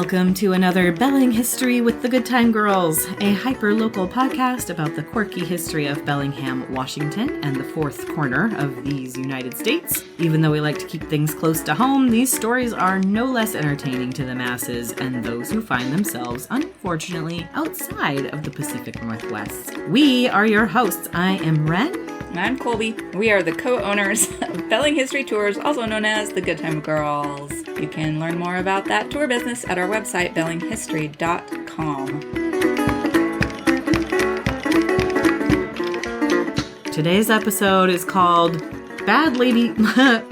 Welcome to another Belling History with the Good Time Girls, a hyper-local podcast about the quirky history of Bellingham, Washington, and the fourth corner of these United States. Even though we like to keep things close to home, these stories are no less entertaining to the masses and those who find themselves, unfortunately, outside of the Pacific Northwest. We are your hosts. I am Ren. And I'm Colby. We are the co-owners of Belling History Tours, also known as the Good Time Girls. You can learn more about that tour business at our website, bellinghistory.com. Today's episode is called Bad Lady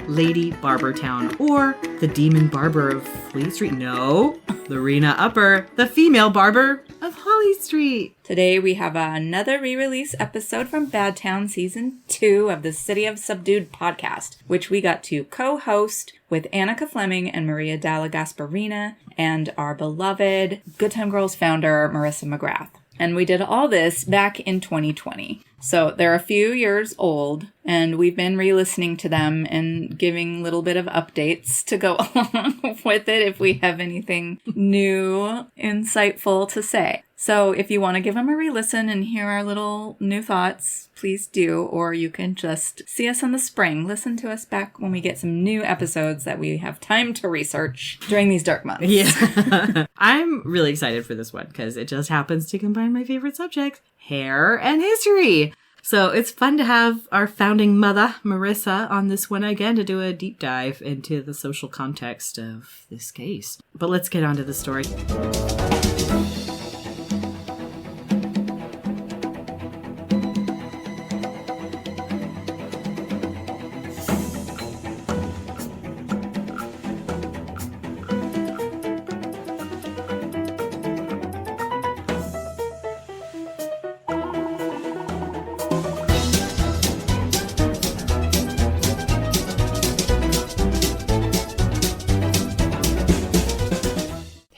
Lady Barber Town, or the Demon Barber of Fleet Street. No, Lorena Upper, the female barber of Holly Street. Today we have another re-release episode from Bad Town Season 2 of the City of Subdued Podcast, which we got to co-host with Annika Fleming and Dalla Gasparina and our beloved Good Time Girls founder, Marissa McGrath. And we did all this back in 2020. So they're a few years old, and we've been re-listening to them and giving a little bit of updates to go along with it if we have anything new, insightful to say. So if you want to give them a re-listen and hear our little new thoughts, please do. Or you can just see us in the spring. Listen to us back when we get some new episodes that we have time to research during these dark months. Yeah. I'm really excited for this one because it just happens to combine my favorite subjects, hair and history. So it's fun to have our founding mother, Marissa, on this one again to do a deep dive into the social context of this case. But let's get on to the story.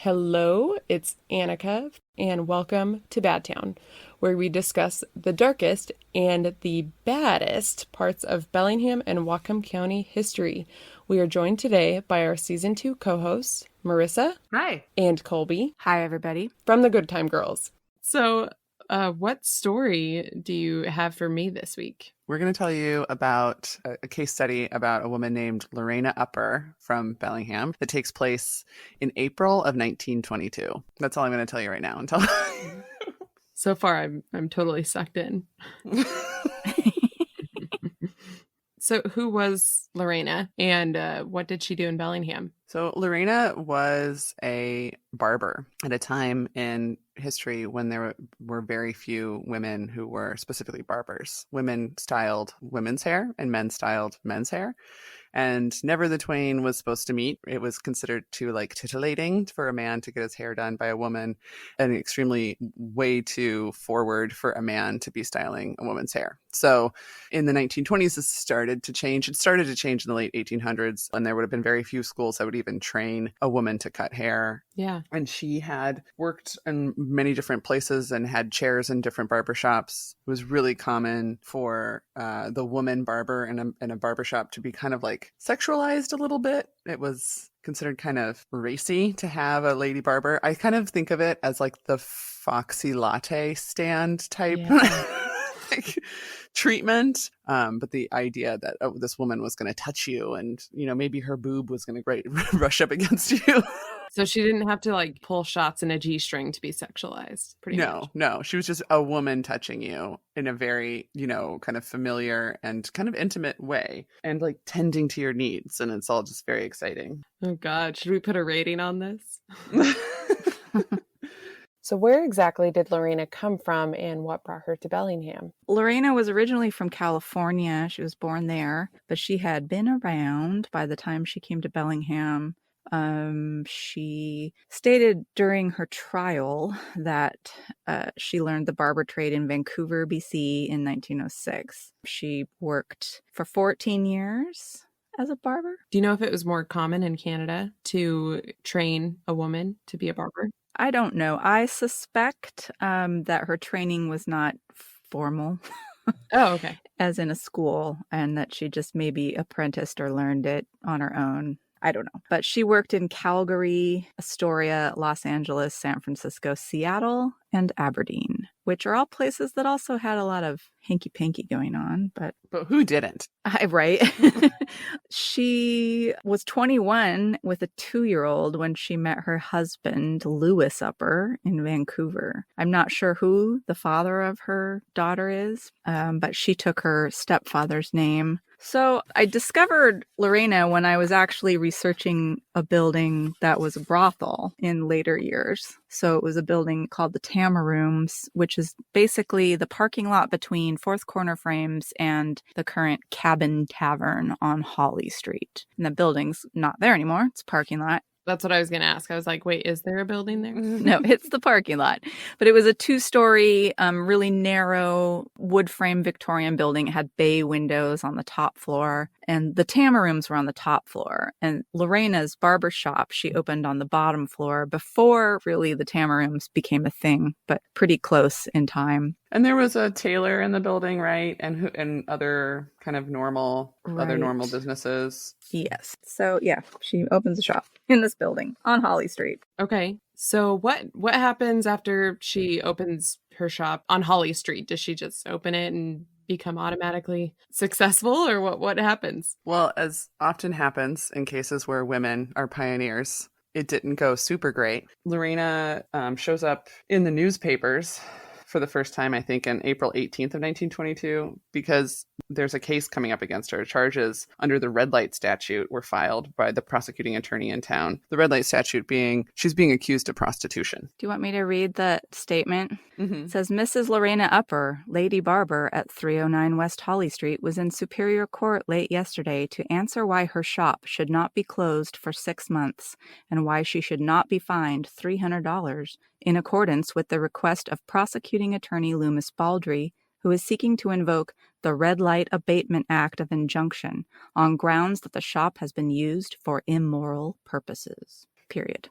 Hello, it's Annika, and welcome to Bad Town, where we discuss the darkest and the baddest parts of Bellingham and Whatcom County history. We are joined today by our Season 2 co-hosts, Marissa. Hi. And Colby. Hi, everybody. From the Good Time Girls. So, what story do you have for me this week? We're going to tell you about a case study about a woman named Lorena Upper from Bellingham that takes place in April of 1922. That's all I'm going to tell you right now. So far, I'm totally sucked in. So who was Lorena and what did she do in Bellingham? So Lorena was a barber at a time in history when there were very few women who were specifically barbers. Women styled women's hair and men styled men's hair. And never the twain was supposed to meet. It was considered too titillating for a man to get his hair done by a woman, and extremely way too forward for a man to be styling a woman's hair. So in the 1920s, this started to change. It started to change in the late 1800s, and there would have been very few schools that would even train a woman to cut hair. Yeah. And she had worked in many different places and had chairs in different barbershops. It was really common for the woman barber in a barbershop to be kind of sexualized a little bit. It was considered kind of racy to have a lady barber. I kind of think of it as the Foxy Latte stand type treatment. But the idea that, this woman was going to touch you and, maybe her boob was going to rush up against you. So she didn't have to pull shots in a G-string to be sexualized. Pretty much. No. She was just a woman touching you in a very, kind of familiar and kind of intimate way and tending to your needs. And it's all just very exciting. Oh God. Should we put a rating on this? So where exactly did Lorena come from and what brought her to Bellingham? Lorena was originally from California. She was born there, but she had been around by the time she came to Bellingham. She stated during her trial that she learned the barber trade in Vancouver, BC in 1906. She worked for 14 years as a barber. Do you know if it was more common in Canada to train a woman to be a barber? I don't know. I suspect that her training was not formal. Oh, okay. As in a school, and that she just maybe apprenticed or learned it on her own. I don't know. But she worked in Calgary, Astoria, Los Angeles, San Francisco, Seattle, and Aberdeen, which are all places that also had a lot of hanky-panky going on. But who didn't? Right. She was 21 with a 2-year-old when she met her husband, Lewis Upper, in Vancouver. I'm not sure who the father of her daughter is, but she took her stepfather's name. So I discovered Lorena when I was actually researching a building that was a brothel in later years. So it was a building called the Tama Rooms, which is basically the parking lot between Fourth Corner Frames and the current Cabin Tavern on Holly Street. And the building's not there anymore. It's a parking lot. That's what I was going to ask. I was like, wait, is there a building there? No, it's the parking lot. But it was a 2-story, really narrow wood frame Victorian building. It had bay windows on the top floor. And the Tama Rooms were on the top floor. And Lorena's barber shop, she opened on the bottom floor before really the Tama Rooms became a thing, but pretty close in time. And there was a tailor in the building, right? And other kind of normal, other normal businesses. Yes. So yeah, she opens a shop in this building on Holly Street. Okay. So what happens after she opens her shop on Holly Street? Does she just open it and become automatically successful, or what happens? Well, as often happens in cases where women are pioneers, it didn't go super great. Lorena shows up in the newspapers for the first time, I think, on April 18th of 1922, because there's a case coming up against her. Charges under the red light statute were filed by the prosecuting attorney in town. The red light statute being she's being accused of prostitution. Do you want me to read the statement? Mm-hmm. It says, Mrs. Lorena Upper, Lady Barber at 309 West Holly Street, was in Superior Court late yesterday to answer why her shop should not be closed for 6 months and why she should not be fined $300 in accordance with the request of prosecuting attorney Loomis Baldry, who is seeking to invoke the Red Light Abatement Act of Injunction on grounds that the shop has been used for immoral purposes. Period.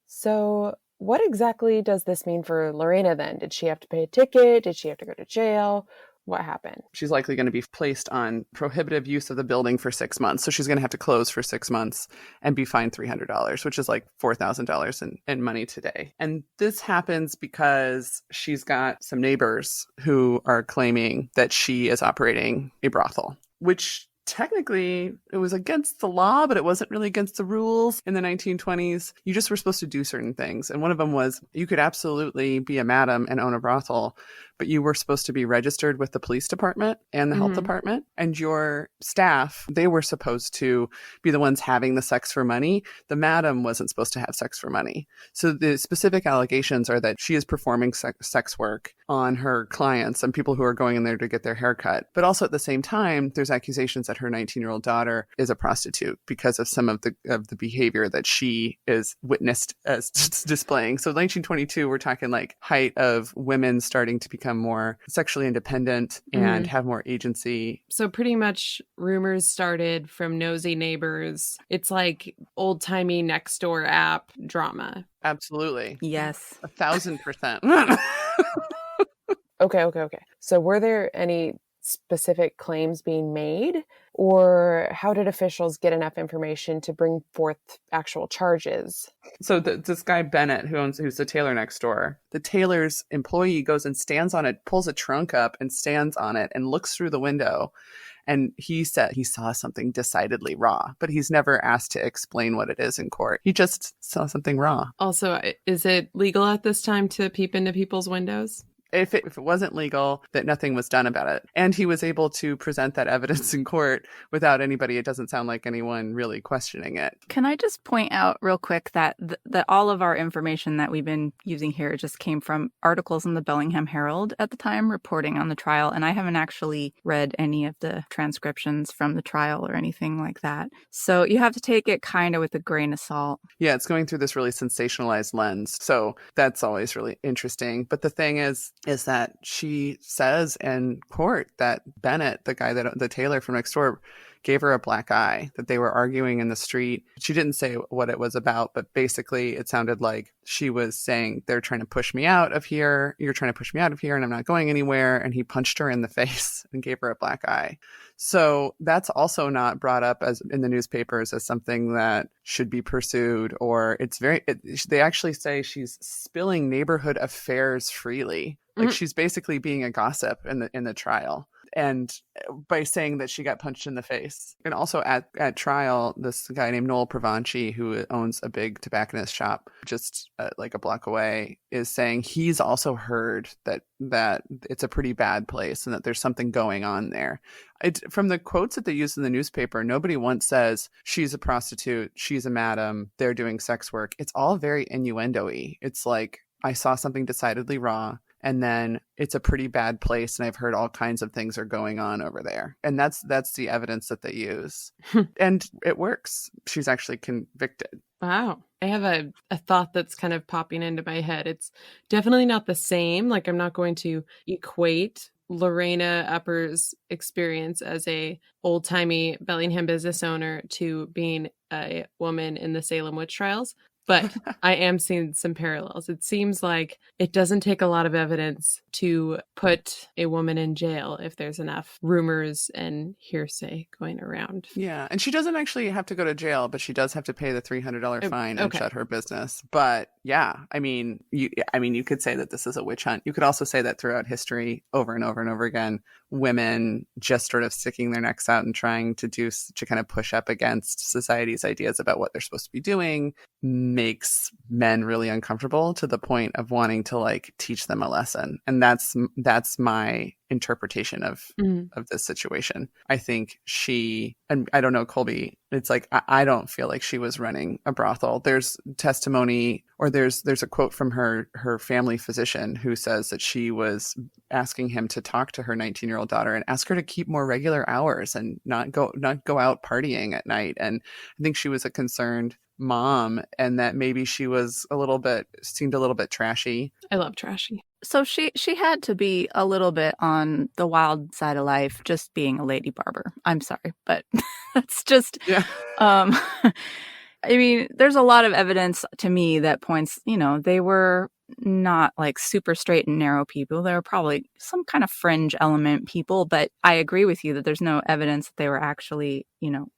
So what exactly does this mean for Lorena then? Did she have to pay a ticket? Did she have to go to jail? What happened? She's likely going to be placed on prohibitive use of the building for 6 months. So she's going to have to close for 6 months and be fined $300, which is like $4,000 in money today. And this happens because she's got some neighbors who are claiming that she is operating a brothel, which technically it was against the law, but it wasn't really against the rules in the 1920s. You just were supposed to do certain things. And one of them was you could absolutely be a madam and own a brothel, but you were supposed to be registered with the police department and the health department, and your staff, they were supposed to be the ones having the sex for money. The madam wasn't supposed to have sex for money. So the specific allegations are that she is performing sex work on her clients and people who are going in there to get their hair cut. But also at the same time, there's accusations that her 19-year-old daughter is a prostitute because of some of the behavior that she is witnessed as displaying. So 1922, we're talking like height of women starting to become more sexually independent and have more agency. So pretty much rumors started from nosy neighbors. It's like old-timey next door app drama. Absolutely. Yes. 1,000%. Okay. So were there any specific claims being made, or how did officials get enough information to bring forth actual charges? So this guy Bennett, who's the tailor next door, the tailor's employee goes and stands on it, pulls a trunk up and stands on it and looks through the window. And he said he saw something decidedly raw, but he's never asked to explain what it is in court. He just saw something raw. Also, is it legal at this time to peep into people's windows? If it wasn't legal, that nothing was done about it. And he was able to present that evidence in court without anybody, it doesn't sound like anyone really questioning it. Can I just point out real quick that that all of our information that we've been using here just came from articles in the Bellingham Herald at the time reporting on the trial, and I haven't actually read any of the transcriptions from the trial or anything like that. So you have to take it kind of with a grain of salt. Yeah, it's going through this really sensationalized lens. So that's always really interesting. But the thing is that she says in court that Bennett, the tailor from next door, gave her a black eye, that they were arguing in the street. She didn't say what it was about, but basically it sounded like she was saying, they're trying to push me out of here. You're trying to push me out of here and I'm not going anywhere. And he punched her in the face and gave her a black eye. So that's also not brought up as in the newspapers as something that should be pursued, or they actually say she's spilling neighborhood affairs freely. Like she's basically being a gossip in the trial. And by saying that she got punched in the face. And also at trial, this guy named Noel Pravanchi, who owns a big tobacconist shop just like a block away, is saying he's also heard that it's a pretty bad place and that there's something going on there. From the quotes that they use in the newspaper, nobody once says she's a prostitute, she's a madam, they're doing sex work. It's all very innuendo-y. It's like, I saw something decidedly raw. And then it's a pretty bad place, and I've heard all kinds of things are going on over there. And that's the evidence that they use. And it works. She's actually convicted. Wow. I have a thought that's kind of popping into my head. It's definitely not the same. Like, I'm not going to equate Lorena Upper's experience as a old-timey Bellingham business owner to being a woman in the Salem witch trials. But I am seeing some parallels. It seems like it doesn't take a lot of evidence to put a woman in jail if there's enough rumors and hearsay going around. Yeah. And she doesn't actually have to go to jail, but she does have to pay the $300 fine and shut her business. But yeah, I mean, you could say that this is a witch hunt. You could also say that throughout history, over and over and over again, women just sort of sticking their necks out and trying to kind of push up against society's ideas about what they're supposed to be doing makes men really uncomfortable to the point of wanting to like teach them a lesson. And that's my interpretation of this situation. I think and I don't know, Colby, it's like, I don't feel like she was running a brothel. There's testimony, or there's a quote from her family physician who says that she was asking him to talk to her 19-year-old daughter and ask her to keep more regular hours and not go out partying at night. And I think she was a concerned mom, and that maybe she was seemed a little bit trashy. I love trashy. So she had to be a little bit on the wild side of life, just being a lady barber. I'm sorry, but that's just, yeah. I mean, there's a lot of evidence to me that points, they were not like super straight and narrow people. They were probably some kind of fringe element people, but I agree with you that there's no evidence that they were actually,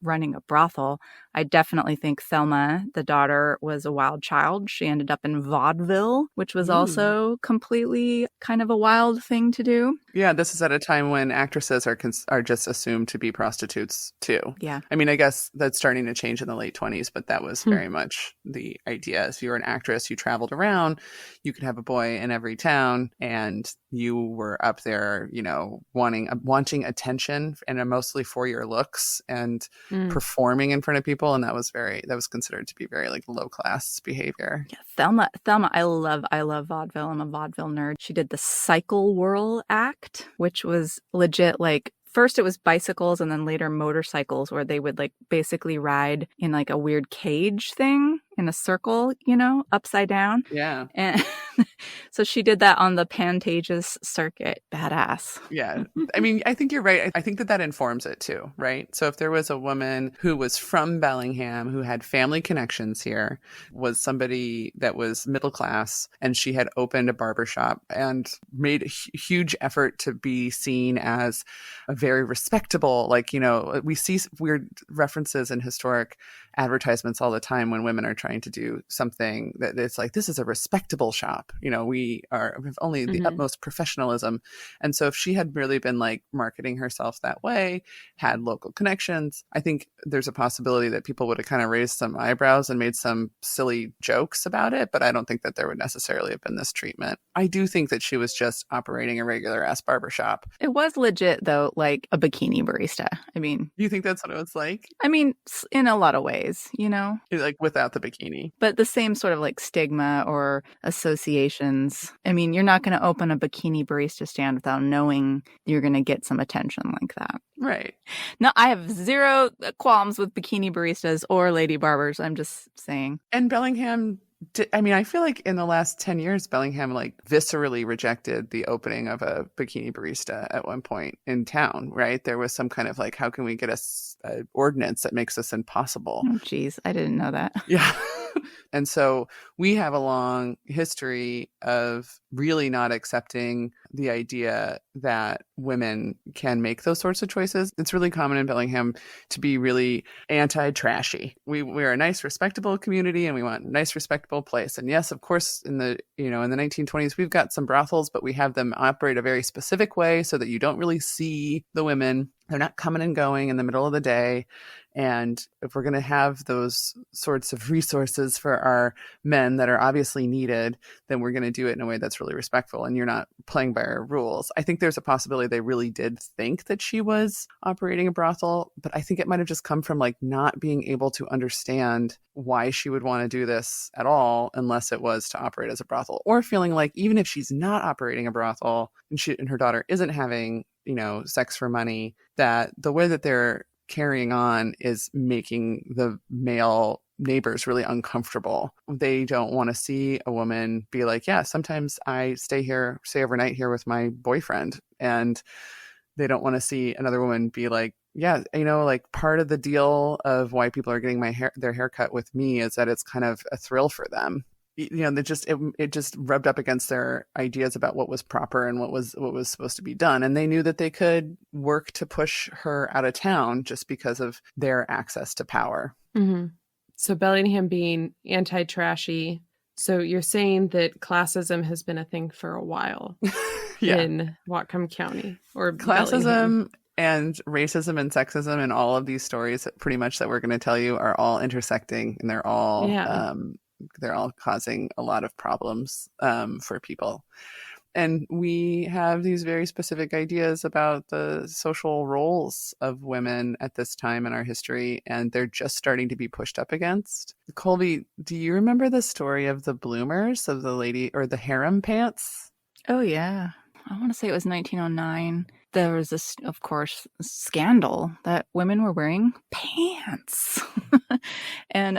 running a brothel. I definitely think Thelma, the daughter, was a wild child. She ended up in vaudeville, which was also completely kind of a wild thing to do. Yeah, this is at a time when actresses are just assumed to be prostitutes too. Yeah. I mean, I guess that's starting to change in the late 20s, but that was very much the idea. If you were an actress, you traveled around, you could have a boy in every town, and you were up there, wanting attention, and mostly for your looks and performing in front of people. And that was considered to be very like low class behavior. Yeah, Thelma, I love vaudeville. I'm a vaudeville nerd. She did the Cycle Whirl act, which was legit like, first it was bicycles and then later motorcycles, where they would like basically ride in like a weird cage thing in a circle, upside down. Yeah. And so she did that on the Pantages circuit. Badass. Yeah. I mean, I think you're right. I think that informs it too, right? So if there was a woman who was from Bellingham, who had family connections here, was somebody that was middle class, and she had opened a barbershop and made a huge effort to be seen as a very respectable, we see weird references in historic advertisements all the time when women are trying to do something that it's like, this is a respectable shop. We have only the utmost professionalism. And so if she had really been like marketing herself that way, had local connections, I think there's a possibility that people would have kind of raised some eyebrows and made some silly jokes about it. But I don't think that there would necessarily have been this treatment. I do think that she was just operating a regular ass barbershop. It was legit though, like a bikini barista. I mean, you think that's what it was like? I mean, in a lot of ways, like without the bikini, but the same sort of like stigma or associations. I mean, you're not going to open a bikini barista stand without knowing you're going to get some attention like that. Right. No, I have zero qualms with bikini baristas or lady barbers. I'm just saying. And Bellingham, I feel like in the last 10 years, Bellingham like viscerally rejected the opening of a bikini barista at one point in town, right? There was some kind of like, how can we get a ordinance that makes this impossible? Oh, geez. I didn't know that. Yeah. And so we have a long history of really not accepting the idea that women can make those sorts of choices. It's really common in Bellingham to be really anti-trashy. We're a nice, respectable community, and we want a nice, respectable place. And yes, of course, in the 1920s, we've got some brothels, but we have them operate a very specific way so that you don't really see the women. They're not coming and going in the middle of the day. And if we're going to have those sorts of resources for our men that are obviously needed, then we're going to do it in a way that's really respectful, and you're not playing by our rules. I think there's a possibility they really did think that she was operating a brothel, but I think it might have just come from like not being able to understand why she would want to do this at all unless it was to operate as a brothel, or feeling like even if she's not operating a brothel and her daughter isn't having, sex for money, that the way that they're carrying on is making the male neighbors really uncomfortable. They don't want to see a woman be like, yeah, sometimes I stay overnight here with my boyfriend. And they don't want to see another woman be like, yeah, like part of the deal of why people are getting their hair cut with me is that it's kind of a thrill for them. It just rubbed up against their ideas about what was proper and what was supposed to be done. And they knew that they could work to push her out of town just because of their access to power. Mm-hmm. So Bellingham being anti-trashy. So you're saying that classism has been a thing for a while in Whatcom County, or classism Bellingham. And racism and sexism and all of these stories pretty much that we're going to tell you are all intersecting, and they're all causing a lot of problems for people. And we have these very specific ideas about the social roles of women at this time in our history, and they're just starting to be pushed up against. Colby, do you remember the story of the bloomers, of the lady, or the harem pants? Oh, yeah. I want to say it was 1909. There was this, of course, scandal that women were wearing pants. And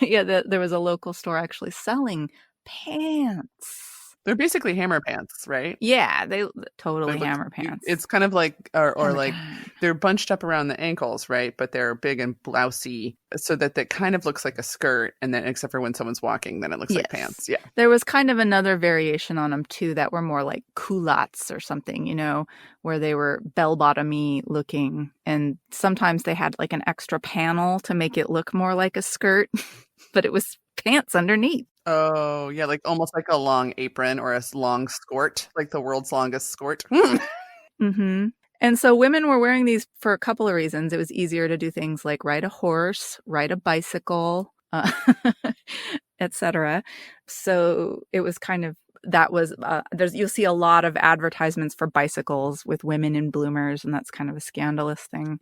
there was a local store actually selling pants. They're basically hammer pants, right? Yeah, they totally hammer pants. It's kind of like, or like they're bunched up around the ankles, right? But they're big and blousy, so that kind of looks like a skirt. And then, except for when someone's walking, then it looks like pants. Yeah. There was kind of another variation on them too that were more like culottes or something, where they were bell-bottomy looking, and sometimes they had like an extra panel to make it look more like a skirt, but it was pants underneath. Oh, yeah, like almost like a long apron or a long skirt, like the world's longest skirt. Mm-hmm. And so women were wearing these for a couple of reasons. It was easier to do things like ride a horse, ride a bicycle, etc. So it was kind of, you'll see a lot of advertisements for bicycles with women in bloomers, and that's kind of a scandalous thing.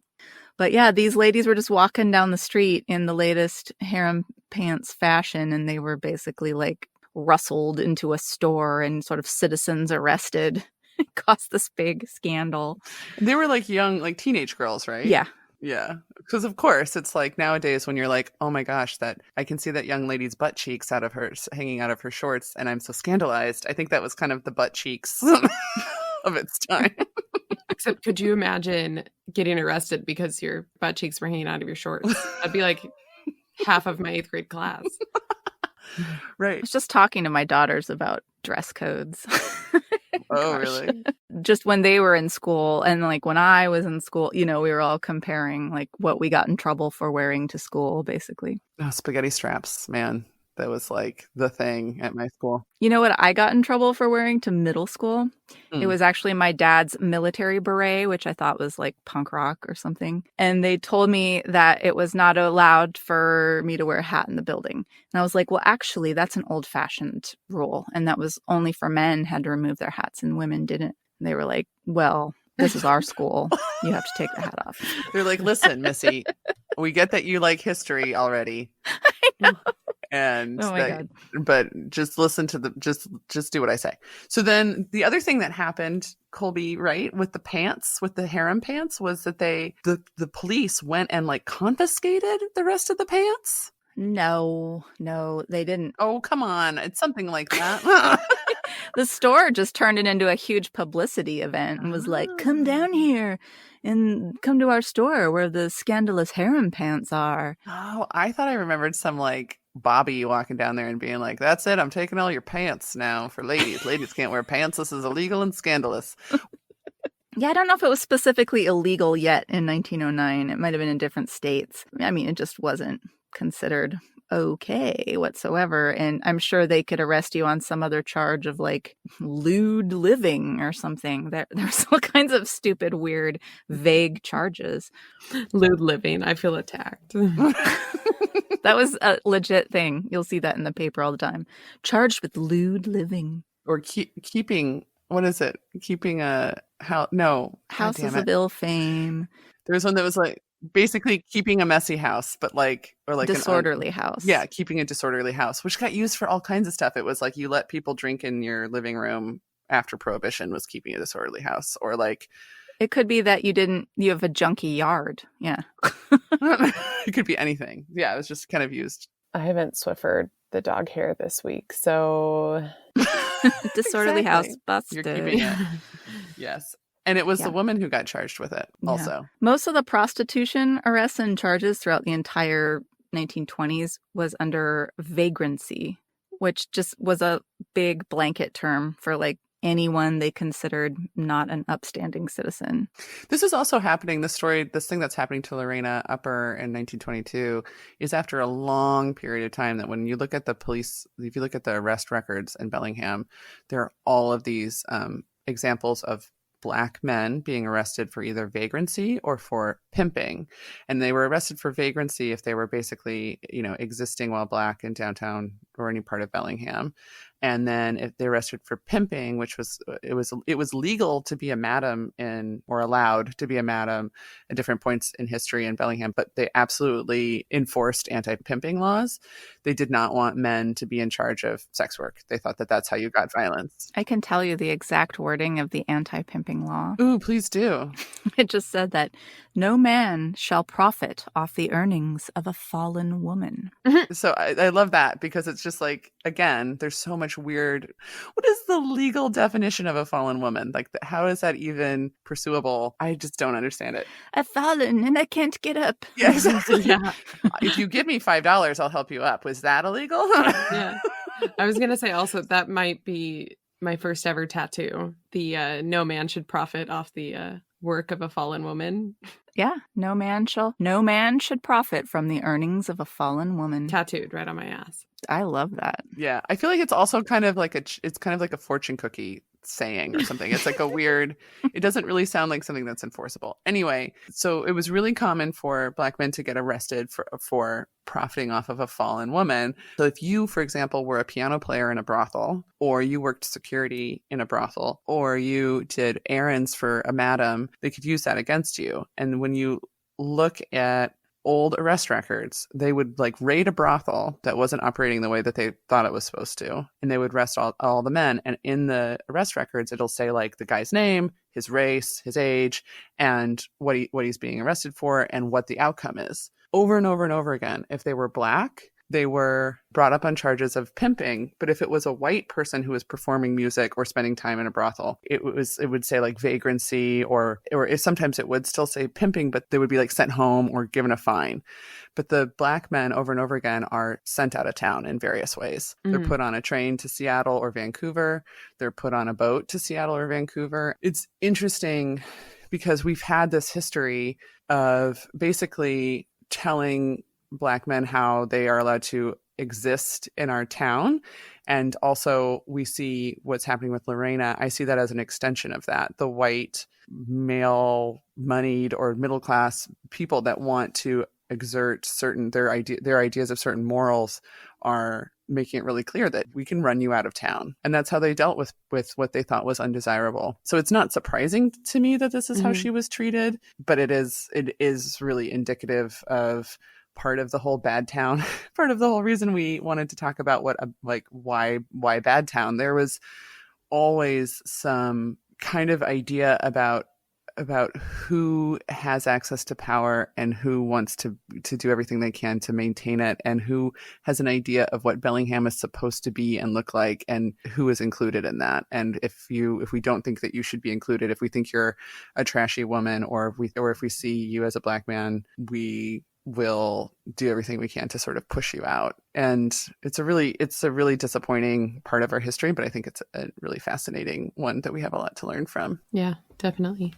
But yeah, these ladies were just walking down the street in the latest harem pants fashion, and they were basically like rustled into a store and sort of citizens arrested. It caused this big scandal. They were like young, like teenage girls, right? Yeah. Yeah. Because of course it's like nowadays when you're like, oh my gosh, that I can see that young lady's butt cheeks hanging out of her shorts, and I'm so scandalized. I think that was kind of the butt cheeks of its time. Except, could you imagine getting arrested because your butt cheeks were hanging out of your shorts? That'd be like half of my 8th grade class. Right. I was just talking to my daughters about dress codes. Oh, really? Just when they were in school, and like when I was in school, we were all comparing like what we got in trouble for wearing to school, basically. Oh, spaghetti straps, man. That was like the thing at my school. You know what I got in trouble for wearing to middle school? It was actually my dad's military beret, which I thought was like punk rock or something. And they told me that it was not allowed for me to wear a hat in the building. And I was like, well, actually, that's an old-fashioned rule. And that was only for men had to remove their hats and women didn't. And they were like, well, this is our school. You have to take the hat off. They're like, listen, Missy, we get that you like history already. I know. And God. But just listen to just do what I say. So then the other thing that happened, Colby, right, with the pants, with the harem pants, was that the police went and like confiscated the rest of the pants. No, they didn't. Oh, come on. It's something like that. The store just turned it into a huge publicity event and was like, come down here and come to our store where the scandalous harem pants are. Oh, I thought I remembered some like Bobby walking down there and being like, that's it, I'm taking all your pants now for ladies. Ladies can't wear pants. This is illegal and scandalous. Yeah, I don't know if it was specifically illegal yet in 1909. It might have been in different states. I mean, it just wasn't considered okay whatsoever. And I'm sure they could arrest you on some other charge of like lewd living or something. There's all kinds of stupid, weird, vague charges. Lewd living. I feel attacked. That was a legit thing. You'll see that in the paper all the time. Charged with lewd living. Or keeping, what is it? Keeping a house. No. Houses of ill fame. There was one that was like basically keeping a messy house, but like, or like disorderly house. Yeah, keeping a disorderly house, which got used for all kinds of stuff. It was like you let people drink in your living room after Prohibition was keeping a disorderly house, or like it could be that you have a junky yard. Yeah. It could be anything. Yeah, it was just kind of used. I haven't Swiffered the dog hair this week, so disorderly house busted. You're keeping it. Yes. And it was the woman who got charged with it also. Yeah. Most of the prostitution arrests and charges throughout the entire 1920s was under vagrancy, which just was a big blanket term for like anyone they considered not an upstanding citizen. This is also happening. This thing that's happening to Lorena Upper in 1922 is after a long period of time that when you look at the police, if you look at the arrest records in Bellingham, there are all of these examples of Black men being arrested for either vagrancy or for pimping. And they were arrested for vagrancy if they were basically, existing while Black in downtown or any part of Bellingham. And then if they arrested for pimping, which was legal to be a madam or allowed to be a madam at different points in history in Bellingham, but they absolutely enforced anti-pimping laws. They did not want men to be in charge of sex work. They thought that that's how you got violence. I can tell you the exact wording of the anti-pimping law. Ooh, please do. It just said that no man shall profit off the earnings of a fallen woman. So I love that because it's just like, again, there's so much weird. What is the legal definition of a fallen woman? Like, how is that even pursuable? I just don't understand it. I've fallen and I can't get up. Yeah, exactly. Yeah. If you give me $5, I'll help you up. Was that illegal? Yeah. I was going to say also that might be my first ever tattoo. The no man should profit off the work of a fallen woman. Yeah, no man should profit from the earnings of a fallen woman. Tattooed right on my ass. I love that. Yeah, I feel like it's also kind of like a fortune cookie saying or something. It's like a weird, it doesn't really sound like something that's enforceable. Anyway, so it was really common for Black men to get arrested for profiting off of a fallen woman. So if you, for example, were a piano player in a brothel, or you worked security in a brothel, or you did errands for a madam, they could use that against you. And when you look at old arrest records, they would like raid a brothel that wasn't operating the way that they thought it was supposed to, and they would arrest all the men. And in the arrest records, it'll say like the guy's name, his race, his age, and what he's being arrested for, and what the outcome is. Over and over and over again. If they were Black, they were brought up on charges of pimping. But if it was a white person who was performing music or spending time in a brothel, it would say like vagrancy, or if sometimes it would still say pimping, but they would be like sent home or given a fine. But the Black men over and over again are sent out of town in various ways. Mm-hmm. They're put on a train to Seattle or Vancouver. They're put on a boat to Seattle or Vancouver. It's interesting because we've had this history of basically telling Black men how they are allowed to exist in our town. And also we see what's happening with Lorena. I see that as an extension of that. The white, male, moneyed or middle class people that want to exert their ideas of certain morals are making it really clear that we can run you out of town. And that's how they dealt with what they thought was undesirable. So it's not surprising to me that this is how she was treated, but it is really indicative of part of the whole Bad Town, part of the whole reason we wanted to talk about why Bad Town. There was always some kind of idea about who has access to power and who wants to do everything they can to maintain it, and who has an idea of what Bellingham is supposed to be and look like, and who is included in that. And if we don't think that you should be included, if we think you're a trashy woman, or if we see you as a Black man, we will do everything we can to sort of push you out. And it's a really disappointing part of our history, but I think it's a really fascinating one that we have a lot to learn from. Yeah, definitely.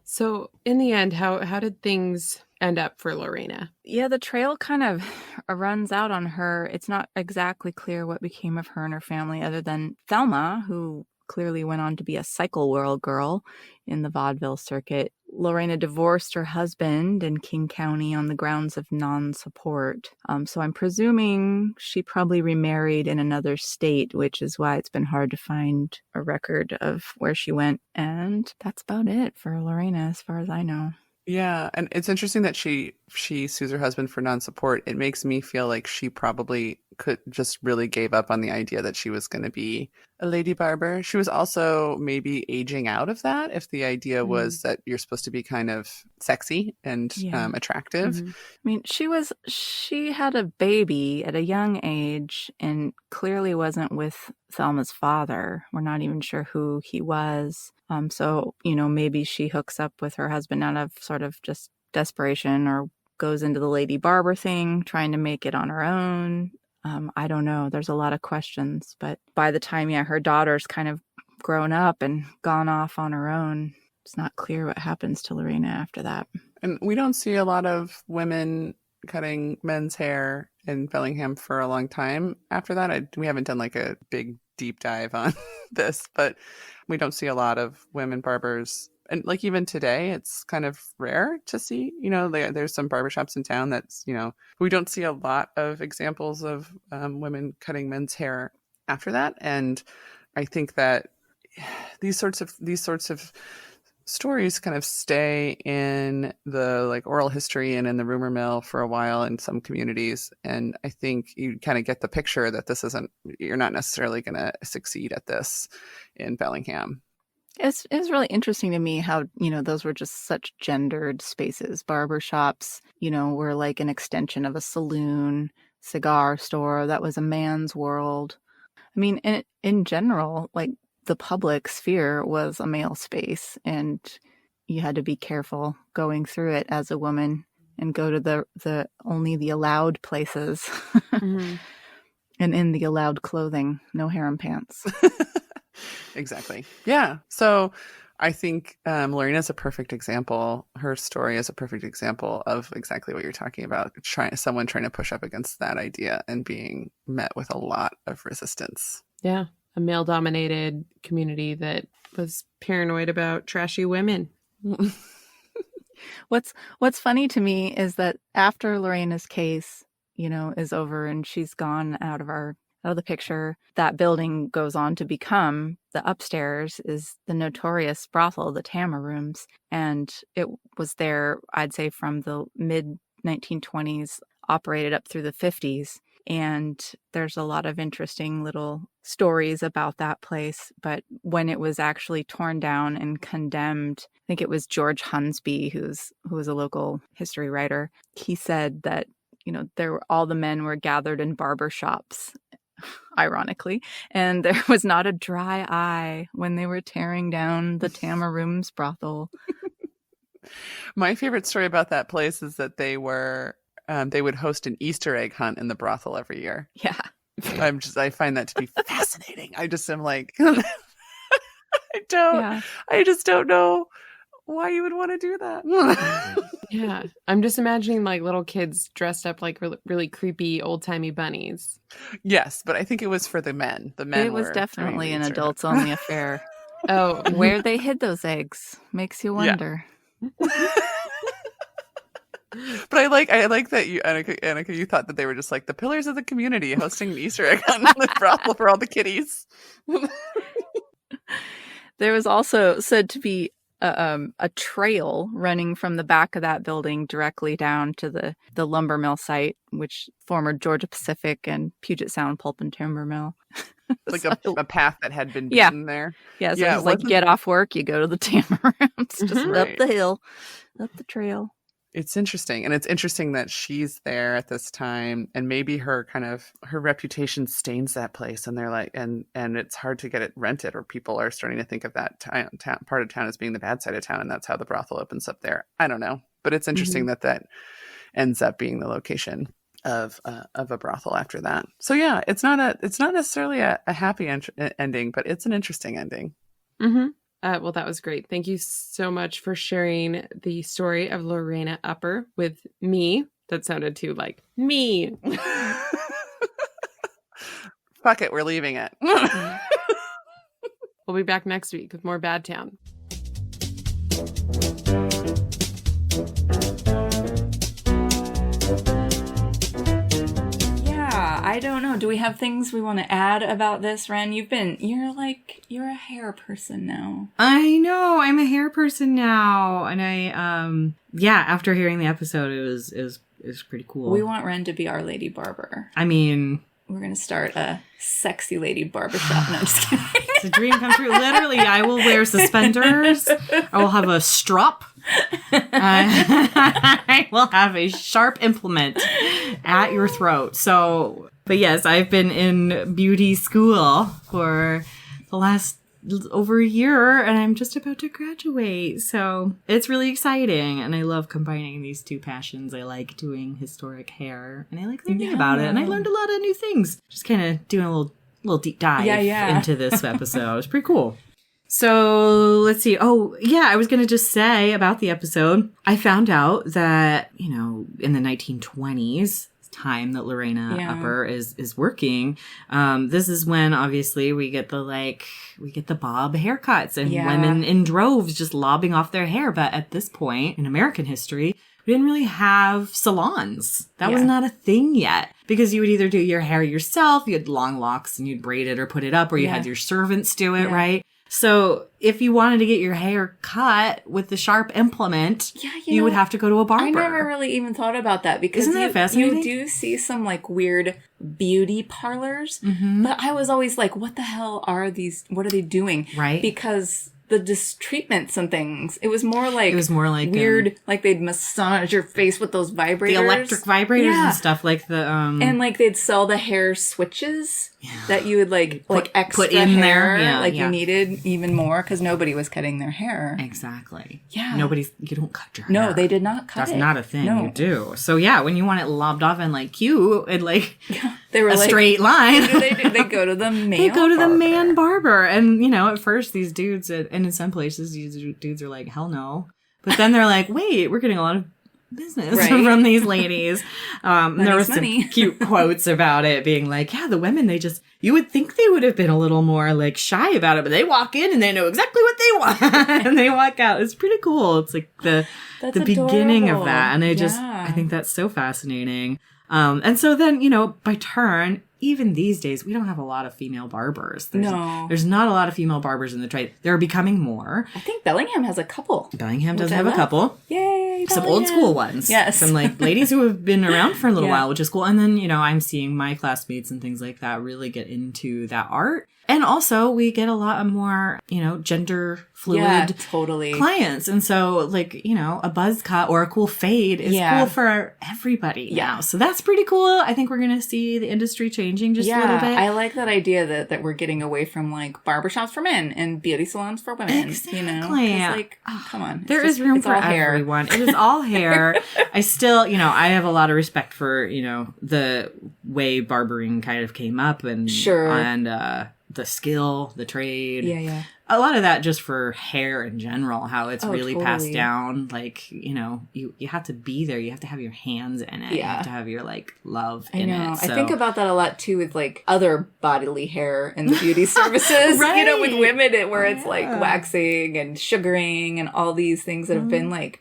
So in the end, how did things end up for Lorena? Yeah, the trail kind of runs out on her. It's not exactly clear what became of her and her family, other than Thelma, who clearly went on to be a Cycle World girl in the vaudeville circuit. Lorena divorced her husband in King County on the grounds of non-support. So I'm presuming she probably remarried in another state, which is why it's been hard to find a record of where she went. And that's about it for Lorena, as far as I know. Yeah, and it's interesting that she sues her husband for non-support. It makes me feel like she probably could just really gave up on the idea that she was going to be a lady barber. She was also maybe aging out of that, if the idea was that you're supposed to be kind of sexy and attractive. Mm-hmm. I mean, she had a baby at a young age and clearly wasn't with Thelma's father. We're not even sure who he was. So, maybe she hooks up with her husband out of sort of just desperation, or goes into the lady barber thing, trying to make it on her own. I don't know. There's a lot of questions. But by the time, her daughter's kind of grown up and gone off on her own, it's not clear what happens to Lorena after that. And we don't see a lot of women cutting men's hair in Bellingham for a long time after that. We haven't done like a big deep dive on this, but we don't see a lot of women barbers. And like even today, it's kind of rare to see, there's some barbershops in town that's, we don't see a lot of examples of women cutting men's hair after that. And I think that these sorts of stories kind of stay in the like oral history and in the rumor mill for a while in some communities. And I think you kind of get the picture that you're not necessarily going to succeed at this in Bellingham. It's really interesting to me how, those were just such gendered spaces. Barbershops, were like an extension of a saloon, cigar store. That was a man's world. I mean, in general, like the public sphere was a male space, and you had to be careful going through it as a woman and go to the only the allowed places Mm-hmm. and in the allowed clothing, no harem pants. Exactly. Yeah. So I think Lorena's a perfect example. Her story is a perfect example of exactly what you're talking about. Someone trying to push up against that idea and being met with a lot of resistance. Yeah. A male-dominated community that was paranoid about trashy women. What's funny to me is that after Lorena's case, is over and she's gone out of the picture, that building goes on to become, the upstairs is the notorious brothel, the Tama Rooms. And it was there, I'd say, from the mid-1920s, operated up through the 50s. And there's a lot of interesting little stories about that place. But when it was actually torn down and condemned, I think it was George Hunsby, who was a local history writer. He said that, all the men were gathered in barber shops, ironically, and there was not a dry eye when they were tearing down the Tama Rooms brothel. My favorite story about that place is that they would host an Easter egg hunt in the brothel every year. Yeah. I find that to be fascinating. I just am like, I just don't know why you would want to do that. Yeah. I'm just imagining like little kids dressed up like really creepy old-timey bunnies. Yes, but I think it was for the men. It was definitely an adults-only affair. Oh. Where they hid those eggs makes you wonder. Yeah. But I like that you, Annika, you thought that they were just like the pillars of the community hosting an Easter egg hunt in the brothel for all the kiddies. There was also said to be a trail running from the back of that building directly down to the lumber mill site, which former Georgia Pacific and Puget Sound Pulp and Timber Mill. Like a path that had been beaten there. Yeah, so it's like you get off work, you go to the Tama Rooms, just up the hill, up the trail. It's interesting. And it's interesting that she's there at this time, and maybe her reputation stains that place, and they're like, and it's hard to get it rented, or people are starting to think of that part of town as being the bad side of town. And that's how the brothel opens up there. I don't know, but it's interesting that ends up being the location of a brothel after that. So yeah, it's not necessarily a happy ending, but it's an interesting ending. Mm-hmm. Well, that was great. Thank you so much for sharing the story of Lorena Upper with me. That sounded too like me. Fuck it, we're leaving it. We'll be back next week with more Bad Town. I don't know. Do we have things we want to add about this, Ren? You're a hair person now. I know, I'm a hair person now. And after hearing the episode, it was pretty cool. We want Ren to be our lady barber. I mean, we're going to start a sexy lady barbershop. No, I'm just kidding. It's a dream come true. Literally, I will wear suspenders. I will have a strop. I will have a sharp implement at your throat. So, but yes, I've been in beauty school for the last over a year, and I'm just about to graduate. So it's really exciting, and I love combining these two passions. I like doing historic hair, and I like learning about it, and I learned a lot of new things. Just kind of doing a little deep dive into this episode. It was pretty cool. So let's see. Oh, yeah, I was going to just say about the episode, I found out that, in the 1920s, time that Lorena Upper is working, this is when obviously we get the bob haircuts and women in droves just lobbing off their hair. But at this point in American history, we didn't really have salons. That was not a thing yet, because you would either do your hair yourself, you had long locks and you'd braid it or put it up, or you had your servants do it, right? So if you wanted to get your hair cut with the sharp implement, you would have to go to a barber. I never really even thought about that, because isn't that fascinating? You do see some weird beauty parlors, but I was always like, what the hell are these? What are they doing? Right. Because the treatments and things, it was more like weird, like they'd massage your face with those vibrators. The electric vibrators and stuff, like the and they'd sell the hair switches that you would extra put in hair, there. You needed even more because nobody was cutting their hair. Exactly. Yeah. You don't cut your hair. No, they did not cut it. That's not a thing you do. So yeah, when you want it lobbed off and cute and they were straight line. What do they do? They go to the man. They go to the man barber, and at first these dudes, and in some places these dudes are like, hell no, but then they're like, wait, we're getting a lot of business from these ladies. There was some cute quotes about it being like, the women, you would think they would have been a little more shy about it, but they walk in and they know exactly what they want and they walk out. It's pretty cool. It's like the beginning of that, and I think that's so fascinating. And so then, by turn, even these days, we don't have a lot of female barbers. There's not a lot of female barbers in the trade. There are becoming more. I think Bellingham has a couple. Bellingham does have a couple. Yay, some old school ones. Yes. Some ladies who have been around for a little while, which is cool. And then, I'm seeing my classmates and things like that really get into that art. And also, we get a lot more, gender fluid clients. And so, a buzz cut or a cool fade is cool for everybody now. So that's pretty cool. I think we're going to see the industry changing just a little bit. I like that idea that we're getting away from, barbershops for men and beauty salons for women. Exactly. Come on. There is room for everyone. It is all hair. I still, I have a lot of respect for, the way barbering kind of came up and the skill, the trade. Yeah. A lot of that just for hair in general, how it's really passed down. You have to be there. You have to have your hands in it. You have to have your, love in it. So. I think about that a lot, too, with, other bodily hair in the beauty services. Right. With women, where it's, waxing and sugaring and all these things that have been,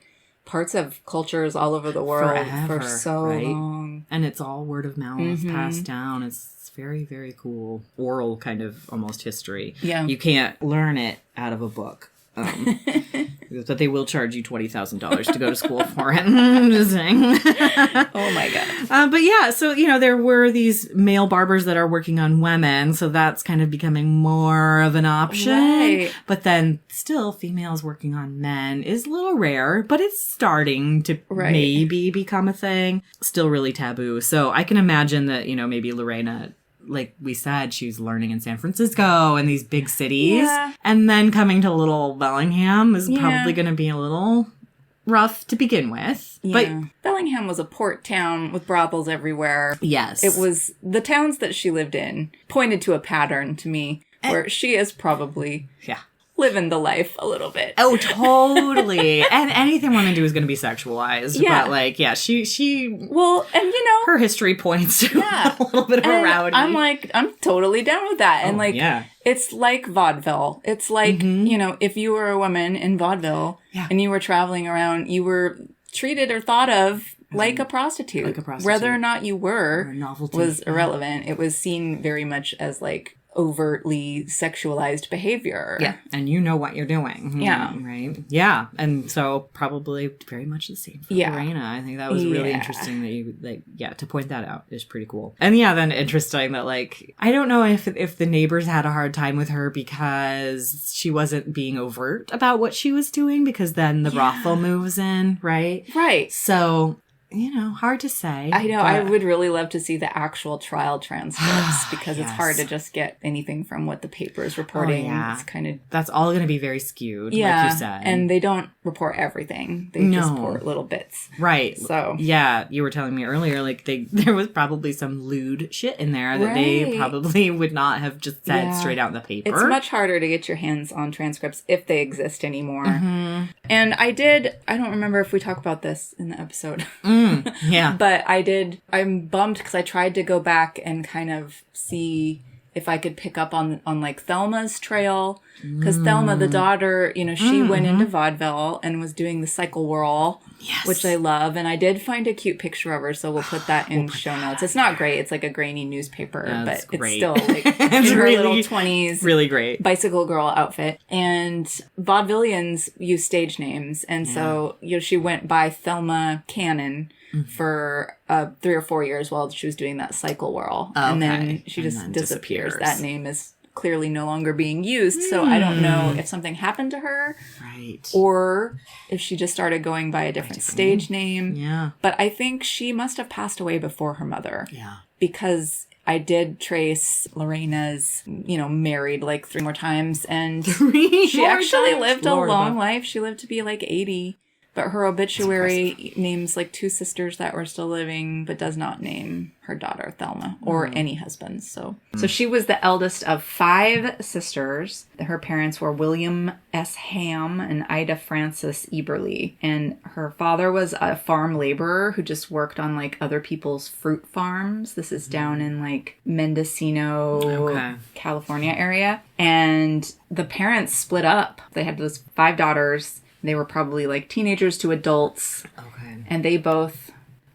parts of cultures all over the world for so long. And it's all word of mouth passed down. It's very, very cool oral kind of almost history. Yeah. You can't learn it out of a book. But they will charge you $20,000 to go to school for it. I'm just saying. Oh my God. But yeah, so, there were these male barbers that are working on women. So that's kind of becoming more of an option. Right. But then still females working on men is a little rare, but it's starting to maybe become a thing. Still really taboo. So I can imagine that, maybe Lorena, like we said, she was learning in San Francisco and these big cities. Yeah. And then coming to little Bellingham is probably going to be a little rough to begin with. Yeah. But Bellingham was a port town with brothels everywhere. yes. It was the towns that she lived in pointed to a pattern to me where she is probably living the life a little bit. Oh, totally. And anything women do is going to be sexualized. Yeah. But, like, yeah, she Well, and you know, her history points to a little bit of a and rowdy. I'm like, I'm totally down with that. And like, yeah. it's like vaudeville. It's like, you know, if you were a woman in vaudeville and you were traveling around, you were treated or thought of like a prostitute. Like a prostitute. Whether or not you were Or a novelty. was irrelevant. It was seen very much as like overtly sexualized behavior. Yeah, and you know what you're doing. Yeah. Right? Yeah, and so probably very much the same for Lorena. I think that was really interesting that you, like, to point that out is pretty cool. And yeah, then interesting that, like, I don't know if the neighbors had a hard time with her because she wasn't being overt about what she was doing, because then the brothel moves in, right? Right. So, you know, hard to say. I know. I would really love to see the actual trial transcripts because it's hard to just get anything from what the paper is reporting. It's kind of... That's all going to be very skewed, like you said. And they don't report everything. They just report little bits. Right. So... Yeah, you were telling me earlier, like, there was probably some lewd shit in there that they probably would not have just said straight out in the paper. It's much harder to get your hands on transcripts if they exist anymore. And I don't remember if we talk about this in the episode. Yeah. But I'm bummed because I tried to go back and kind of see if I could pick up on like Thelma's trail. Because Thelma, the daughter, you know, she went into vaudeville and was doing the cycle whirl, which I love. And I did find a cute picture of her, so we'll put that in show notes. It's not great. It's like a grainy newspaper, but it's still like in her really, little 20s. Really great. Bicycle girl outfit. And vaudevillians use stage names. And so, you know, she went by Thelma Cannon for 3 or 4 years while she was doing that cycle whirl. And then she just disappears. That name is clearly no longer being used. So I don't know if something happened to her. Right. Or if she just started going by a different stage name. Yeah. But I think she must have passed away before her mother. Yeah. Because I did trace Lorena's, you know, married like 3 more times. And she actually lived a long life. She lived to be like 80. But her obituary names like 2 sisters that were still living, but does not name her daughter Thelma or any husbands. So she was the eldest of 5 sisters. Her parents were William S. Ham and Ida Frances Eberly. And her father was a farm laborer who just worked on like other people's fruit farms. This is down in like Mendocino, California area. And the parents split up. They had those 5 daughters. They were probably like teenagers to adults. Okay. And they both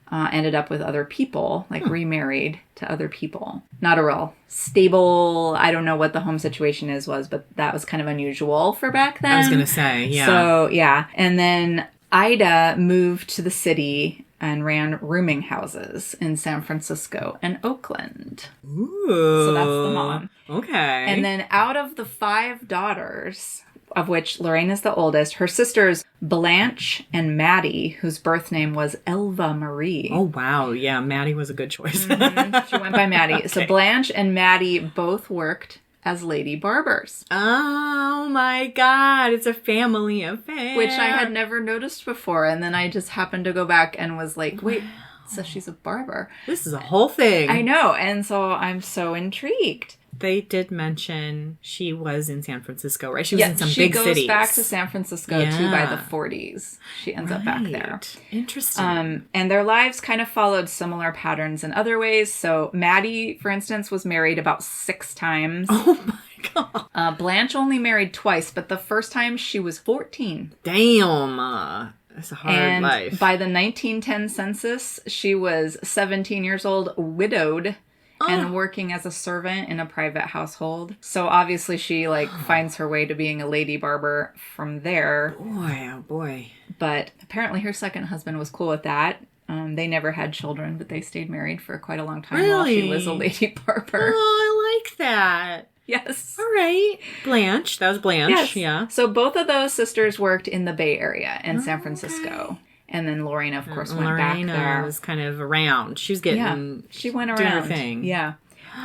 ended up with other people, like remarried to other people. Not a real stable, I don't know what the home situation was, but that was kind of unusual for back then. I was going to say, yeah. So, yeah. And then Ida moved to the city and ran rooming houses in San Francisco and Oakland. Ooh. So that's the mom. Okay. And then out of the 5 daughters, of which Lorena's the oldest, her sisters Blanche and Maddie, whose birth name was Elva Marie. Oh, wow. Yeah, Maddie was a good choice. She went by Maddie. Okay. So Blanche and Maddie both worked as lady barbers. Oh, my God. It's a family affair. Which I had never noticed before. And then I just happened to go back and was like, wait, so she's a barber. This is a whole thing. I know. And so I'm so intrigued. They did mention she was in San Francisco, right? She was in some big cities. She goes back to San Francisco, too, by the 40s. She ends up back there. Interesting. And their lives kind of followed similar patterns in other ways. So Maddie, for instance, was married about 6 times. Oh, my God. Blanche only married twice, but the first time she was 14. Damn. That's a hard life. By the 1910 census, she was 17 years old, widowed, and working as a servant in a private household. So obviously she finds her way to being a lady barber from there. Boy, oh boy. But apparently her second husband was cool with that. They never had children, but they stayed married for quite a long time while she was a lady barber. Oh, I like that. Yes. All right. Blanche. That was Blanche. Yes. Yeah. So both of those sisters worked in the Bay Area in San Francisco. And then Lorena, of course, went back there. Lorena was kind of around. She was getting... she went around. Doing her thing. Yeah.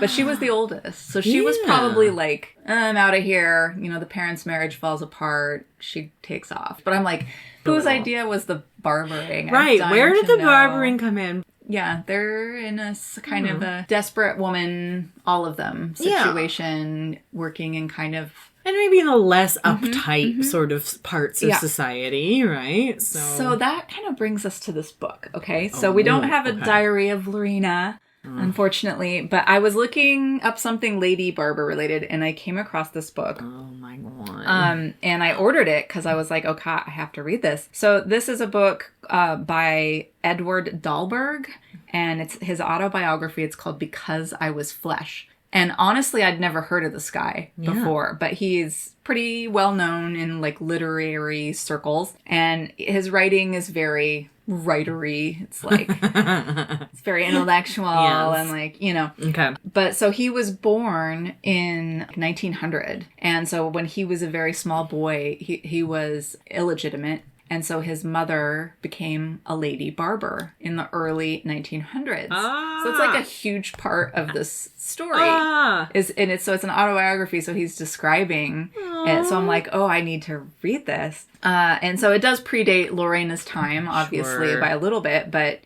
But she was the oldest. So she was probably like, I'm out of here. You know, the parents' marriage falls apart. She takes off. But I'm like, whose idea was the barbering? Right. Where did the barbering come in? Yeah, they're in a kind of a desperate woman, all of them, situation, working in kind of... And maybe in the less uptight sort of parts of society, right? So that kind of brings us to this book, okay? So we don't have a diary of Lorena, unfortunately, but I was looking up something Lady Barber related, and I came across this book. Oh my God. And I ordered it because I was like, okay, I have to read this. So this is a book by Edward Dahlberg, and it's his autobiography. It's called Because I Was Flesh. And honestly, I'd never heard of this guy before, but he's pretty well known in like literary circles, and his writing is very writery. It's like, it's very intellectual and like, you know. Okay. But so he was born in 1900. And so when he was a very small boy, he was illegitimate. And so his mother became a lady barber in the early 1900s. So it's like a huge part of this story. So it's an autobiography, so he's describing it. So I'm like, oh, I need to read this. And so it does predate Lorena's time, obviously, by a little bit, but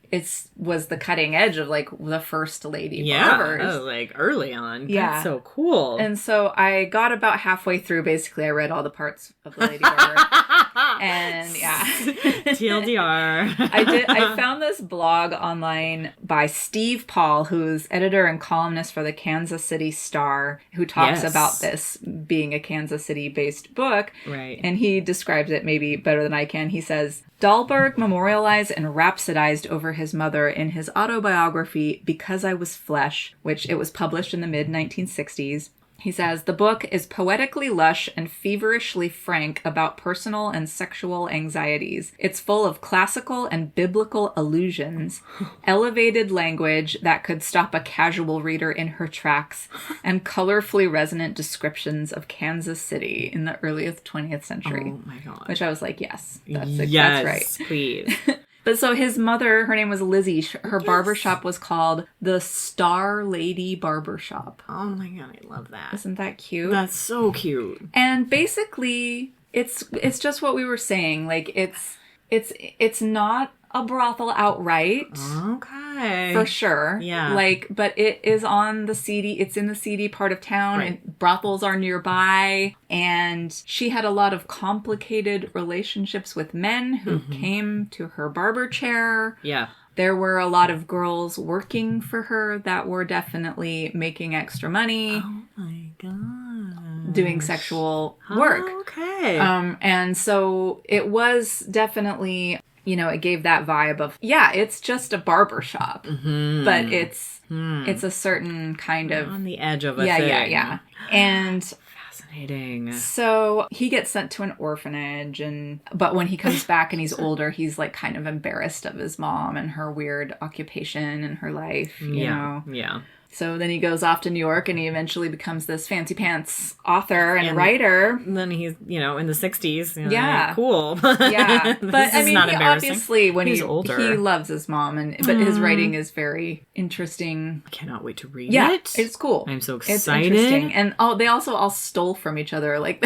was the cutting edge of like the first lady barbers. Oh, like early on. Yeah. That's so cool. And so I got about halfway through. Basically, I read all the parts of the lady barber. And TLDR. I found this blog online by Steve Paul, who's editor and columnist for the Kansas City Star, who talks about this being a Kansas City based book. Right. And he describes it maybe better than I can. He says, Dahlberg memorialized and rhapsodized over his mother in his autobiography, Because I Was Flesh, which it was published in the mid-1960s. He says, the book is poetically lush and feverishly frank about personal and sexual anxieties. It's full of classical and biblical allusions, elevated language that could stop a casual reader in her tracks, and colorfully resonant descriptions of Kansas City in the earliest 20th century. Oh my God. Which I was like, yes, that's right. Please. But so his mother, her name was Lizzie. Her barbershop was called the Star Lady Barbershop. Oh my God, I love that. Isn't that cute? That's so cute. And basically, it's just what we were saying. Like it's not a brothel outright. Okay. For sure. Yeah. Like, but it is on the seedy, it's in the seedy part of town, and brothels are nearby. And she had a lot of complicated relationships with men who came to her barber chair. Yeah. There were a lot of girls working for her that were definitely making extra money. Oh my God. Doing sexual work. Okay. And so it was definitely, you know, it gave that vibe of, it's just a barber shop, but it's a certain kind of on the edge of a thing. Yeah. And fascinating. So he gets sent to an orphanage, but when he comes back and he's older, he's like kind of embarrassed of his mom and her weird occupation and her life, you know. Yeah. So then he goes off to New York, and he eventually becomes this fancy pants author and writer. And then he's, you know, in the 60s. You know, yeah. Like, cool. Yeah. But I mean, not he obviously, when he's older, he loves his mom, but his writing is very interesting. I cannot wait to read it. It's cool. I'm so excited. It's interesting. And they also all stole from each other. Like,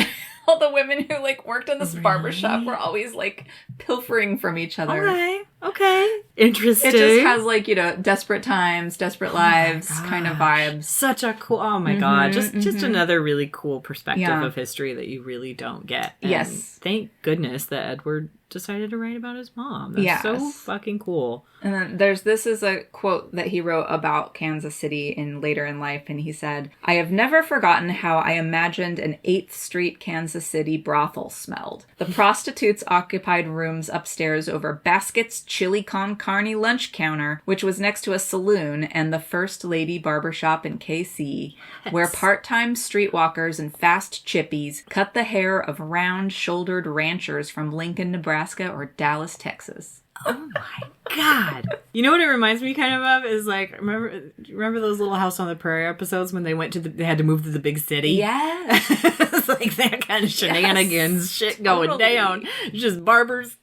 all the women who, like, worked in this barbershop were always, like, pilfering from each other. Okay. Interesting. It just has, like, you know, desperate times, desperate lives kind of vibes. Such a cool, oh my God. Just another really cool perspective of history that you really don't get. And yes. Thank goodness that Edward decided to write about his mom. That's so fucking cool. And then this is a quote that he wrote about Kansas City later in life, and he said, I have never forgotten how I imagined an 8th Street Kansas City brothel smelled. The prostitutes occupied rooms upstairs over Baskett's Chili Con Carne lunch counter, which was next to a saloon, and the First Lady Barbershop in KC, where part-time streetwalkers and fast chippies cut the hair of round-shouldered ranchers from Lincoln, Nebraska or Dallas, Texas. Oh my God. You know what it reminds me kind of is like, remember those Little House on the Prairie episodes when they had to move to the big city? Yeah. It's like that kind of shenanigans shit going down. Just barbers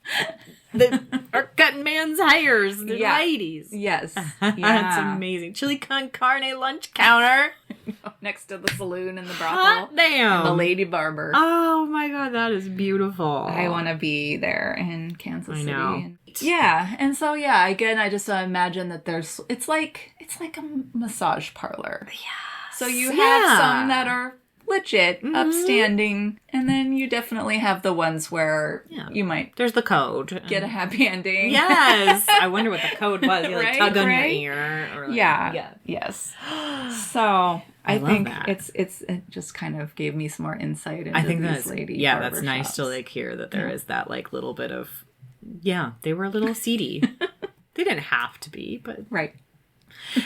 that are cutting men's hires. The Yeah. ladies. Yes. That's Yeah. amazing. Chili con carne lunch counter. Next to the saloon and the brothel. Hot damn. And the lady barber. Oh my god, that is beautiful. I want to be there in Kansas City. know. Yeah, and so yeah, again, I just imagine that it's like a massage parlor. Yeah. So you have some that are legit, upstanding, and then you definitely have the ones where you might There's the code. get a happy ending. Yes. I wonder what the code was. You like Right, tug on right? your ear. Or like, Yeah. Yes. So I love think that. it just kind of gave me some more insight into I think these that's lady that's barber nice shops. to like hear that there is that like little bit of they were a little seedy. They didn't have to be, but Right.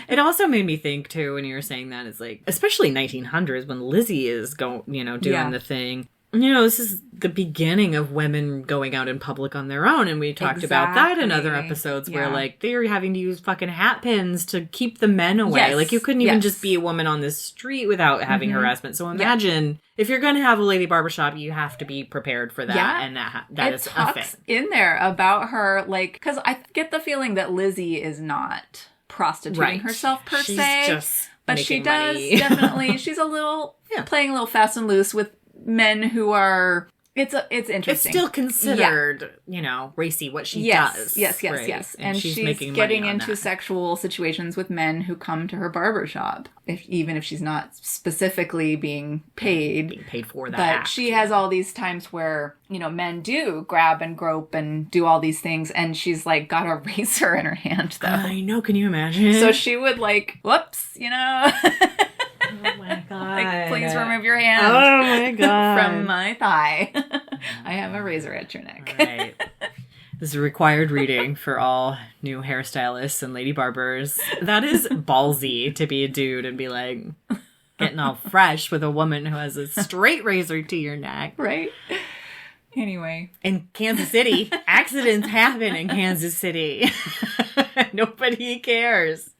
it also made me think too when you were saying that, it's like, especially 1900s when Lizzie is doing the thing. This is the beginning of women going out in public on their own, and we talked about that in other episodes where like they were having to use fucking hat pins to keep the men away. Yes. Like you couldn't even just be a woman on the street without having harassment. So imagine if you're going to have a lady barbershop, you have to be prepared for that, and that is a thing. In there about her, like, because I get the feeling that Lizzie is not prostituting herself per She's se, just but she making does money. definitely. She's a little playing a little fast and loose with men who are. It's interesting. It's still considered, racy what she does. Yes. right? And she's making getting money on into that. sexual situations with men who come to her barbershop, even if she's not specifically being paid for that. But act. she has all these times where, men do grab and grope and do all these things, and she's like got a razor in her hand though. I know, can you imagine? So she would like, whoops, Oh my god. like, please remove your hand Oh my god. from my thigh. I have a razor at your neck. Right. This is a required reading for all new hairstylists and lady barbers. That is ballsy to be a dude and be like getting all fresh with a woman who has a straight razor to your neck. Right? Anyway. In Kansas City, accidents happen in Kansas City. Nobody cares.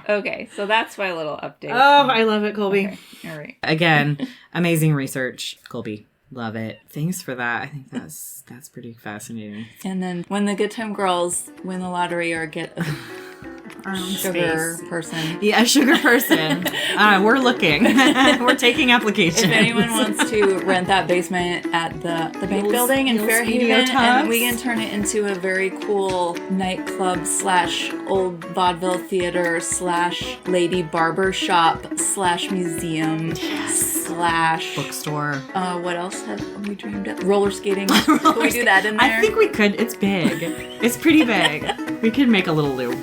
Okay, so that's my little update. Oh, I love it, Colby. Okay, all right. Again, amazing research, Colby. Love it. Thanks for that. I think that's pretty fascinating. And then when the Good Time Girls win the lottery or get Our own sugar space. person. Yeah, a sugar person. We're looking. We're taking applications. If anyone wants to rent that basement at the bank building in Fairhaven, and we can turn it into a very cool nightclub / old vaudeville theater / lady barber shop / museum / bookstore. what else have we dreamed of? Roller skating. Can we do that in there? I think we could. It's big. It's pretty big. We could make a little loop.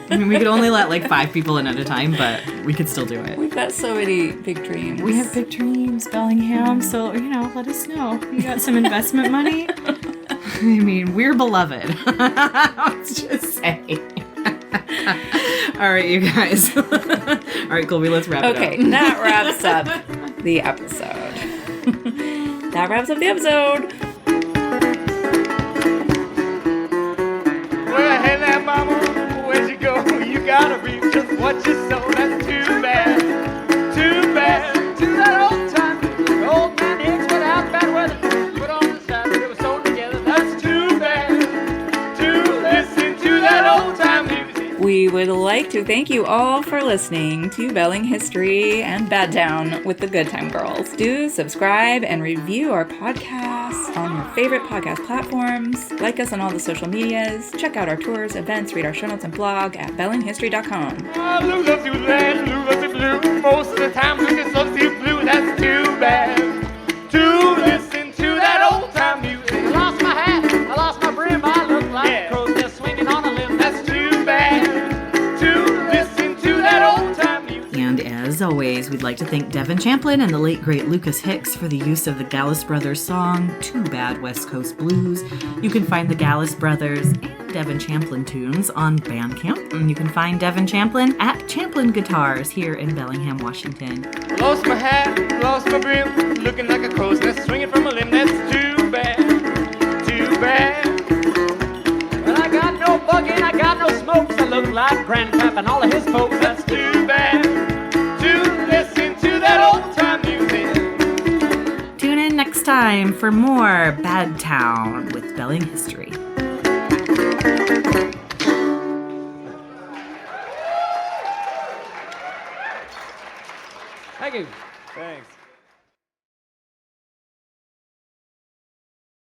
I mean, we could only let like 5 people in at a time, but we could still do it. We've got so many big dreams. We have big dreams, Bellingham, so, let us know. You got some investment money? I mean, we're beloved. Let's just say. All right, you guys. All right, Colby, let's wrap it up. Okay, that wraps up the episode. That wraps up the episode. Well, hey there, mama, where'd you go? You gotta reap just what you sow. That's too bad, too bad. To that old time, the old man eggs without bad weather. Put on the side, they were sold together. That's too bad. To listen to that old time music. We would like to thank you all for listening to Belling History and Bad Town with the Good Time Girls. Do subscribe and review our podcasts on your favorite podcast platforms. Like us on all the social medias. Check out our tours, events, read our show notes and blog at bellinghistory.com. Oh, blue, loves you red, blue, loves you blue. Most of the time, blue just loves you blue. That's too bad. To listen to that old time music. I lost my hat, I lost my brim, I look like crows just swinging on a limb. That's too bad. To listen to that old time music. And as always, we'd like to thank Devin Champlin and the late great Lucas Hicks for the use of the Gallus Brothers song, Too Bad West Coast Blues. You can find the Gallus Brothers and Devin Champlin tunes on Bandcamp. And you can find Devin Champlin at Champlin Guitars here in Bellingham, Washington. Lost my hat, lost my brim, looking like a crow's nest swinging from a limb. That's too bad, too bad. Well, I got no bugging, I got no smokes. I look like Grandpap and all of his folks. That's too bad. To listen to that old time music. Tune in next time for more Bad Town with Belling history. Thank you.